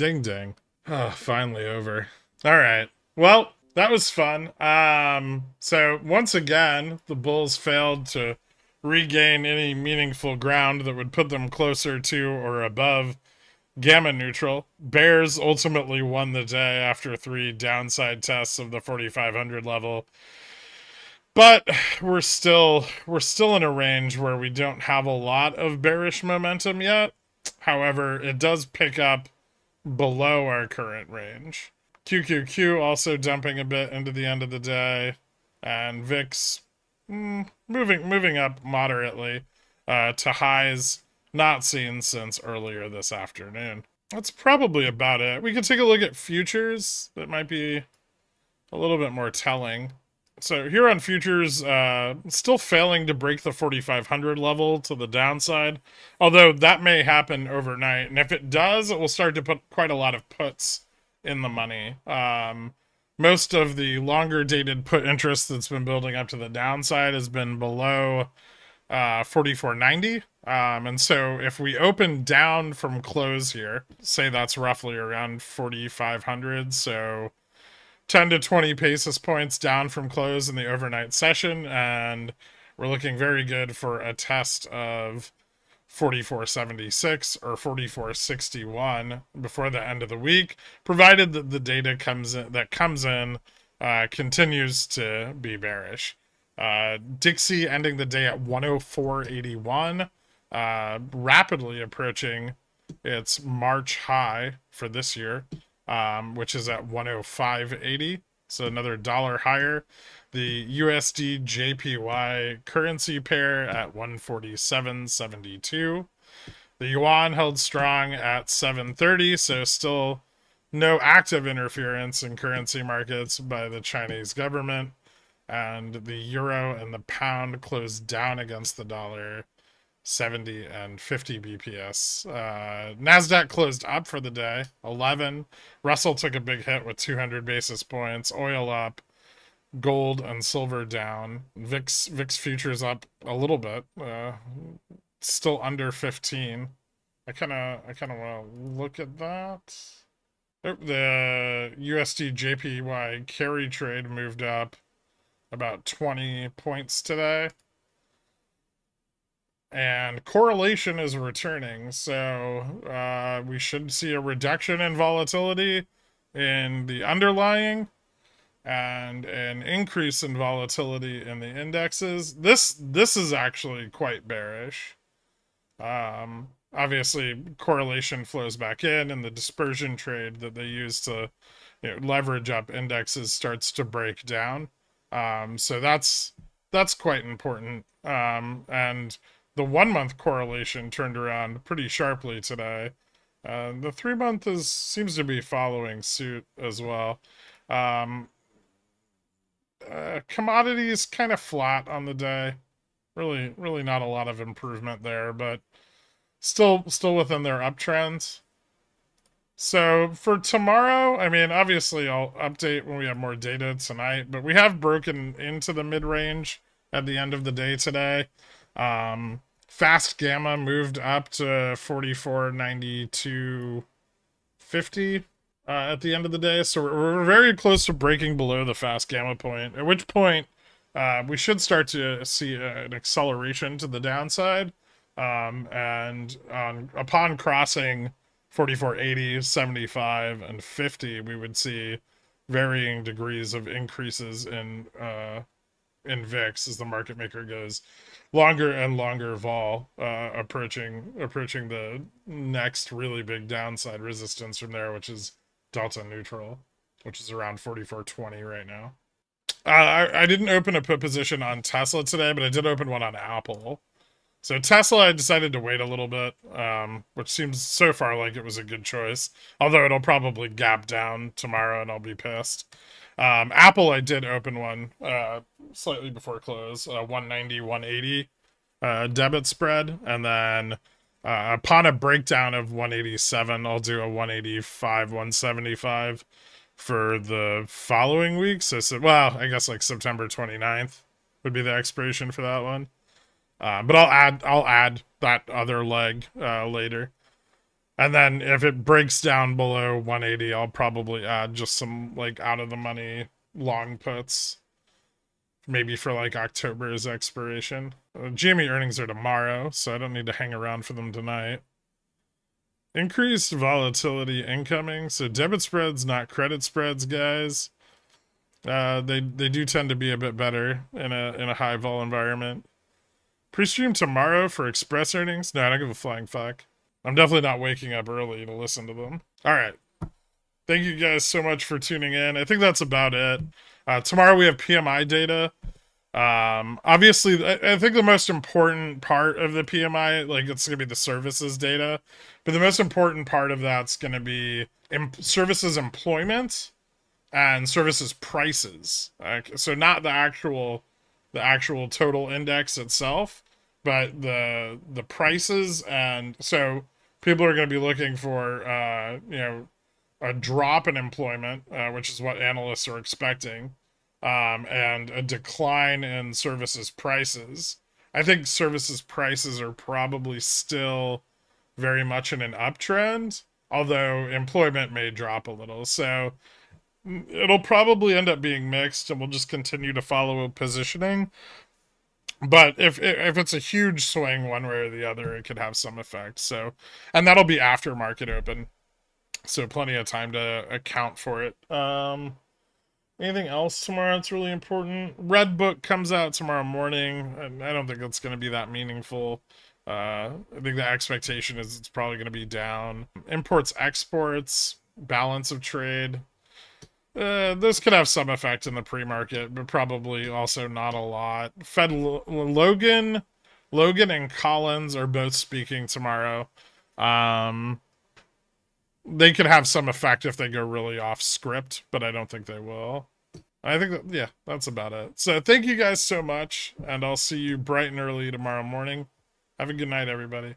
Ding ding. Oh, finally over. All right. Well, that was fun. So once again, the Bulls failed to regain any meaningful ground that would put them closer to or above gamma neutral. Bears ultimately won the day after three downside tests of the 4,500 level. But we're still in a range where we don't have a lot of bearish momentum yet. However, it does pick up below our current range. QQQ also dumping a bit into the end of the day, and VIX moving up moderately to highs not seen since earlier this afternoon. That's probably about it. We could take a look at futures. That might be a little bit more telling. So here on futures, still failing to break the 4,500 level to the downside, although that may happen overnight. And if it does, it will start to put quite a lot of puts in the money. Most of the longer dated put interest that's been building up to the downside has been below 44.90. And so if we open down from close here, say that's roughly around 4,500, so 10 to 20 basis points down from close in the overnight session, and we're looking very good for a test of 44.76 or 44.61 before the end of the week, provided that the data comes in continues to be bearish. Dixie ending the day at 104.81, rapidly approaching its March high for this year, which is at 105.80, so another dollar higher. The USD JPY currency pair at 147.72. The yuan held strong at 730, so still no active interference in currency markets by the Chinese government. And the euro and the pound closed down against the dollar 70 and 50 BPS. NASDAQ closed up for the day, 11. Russell took a big hit with 200 basis points. Oil up, gold and silver down. VIX futures up a little bit, still under 15. I kind of want to look at that. The USD JPY carry trade moved up about 20 points today. And correlation is returning, so we should see a reduction in volatility in the underlying and an increase in volatility in the indexes. This is actually quite bearish. Obviously, correlation flows back in, and the dispersion trade that they use to leverage up indexes starts to break down. So that's quite important. And the 1 month correlation turned around pretty sharply today. The 3 month seems to be following suit as well. Commodities kind of flat on the day. Really not a lot of improvement there, but still within their uptrends. So for tomorrow, I mean, obviously I'll update when we have more data tonight, but we have broken into the mid-range at the end of the day today. Fast gamma moved up to 44.92.50 at the end of the day, so we're very close to breaking below the fast gamma point, at which point we should start to see an acceleration to the downside, and upon crossing 44.80, 75, and 50, we would see varying degrees of increases in VIX as the market maker goes longer and longer vol, approaching the next really big downside resistance from there, which is delta neutral, which is around 44.20 right now. I didn't open a put position on Tesla today, but I did open one on Apple. So Tesla, I decided to wait a little bit, which seems so far like it was a good choice. Although it'll probably gap down tomorrow and I'll be pissed. Apple, I did open one slightly before close, 190, 180 debit spread. And then upon a breakdown of 187, I'll do a 185, 175 for the following week. So, well, I guess like September 29th would be the expiration for that one. But I'll add that other leg later. And then if it breaks down below 180, I'll probably add just some like out of the money long puts, maybe for like October's expiration. GME earnings are tomorrow, so I don't need to hang around for them tonight. Increased volatility incoming, so debit spreads, not credit spreads, guys. They do tend to be a bit better in a high vol environment. Pre-stream tomorrow for express earnings? No, I don't give a flying fuck. I'm definitely not waking up early to listen to them. All right. Thank you guys so much for tuning in. I think that's about it. Tomorrow we have PMI data. Obviously, I think the most important part of the PMI, like it's going to be the services data, but the most important part of that's going to be services employment and services prices. So not the actual total index itself, but the prices. And so people are going to be looking for a drop in employment, which is what analysts are expecting, and a decline in services prices. I think services prices are probably still very much in an uptrend, although employment may drop a little. So it'll probably end up being mixed, and we'll just continue to follow positioning. But if it's a huge swing one way or the other, it could have some effect. So, and that'll be after market open, so plenty of time to account for it. Anything else tomorrow that's really important? Red Book comes out tomorrow morning, and I don't think it's going to be that meaningful. I think the expectation is it's probably going to be down. Imports, exports, balance of trade. Those could have some effect in the pre-market, but probably also not a lot. Logan and Collins are both speaking tomorrow. They could have some effect if they go really off script, but I don't think they will. I think yeah, that's about it. So thank you guys so much, and I'll see you bright and early tomorrow morning. Have a good night, everybody.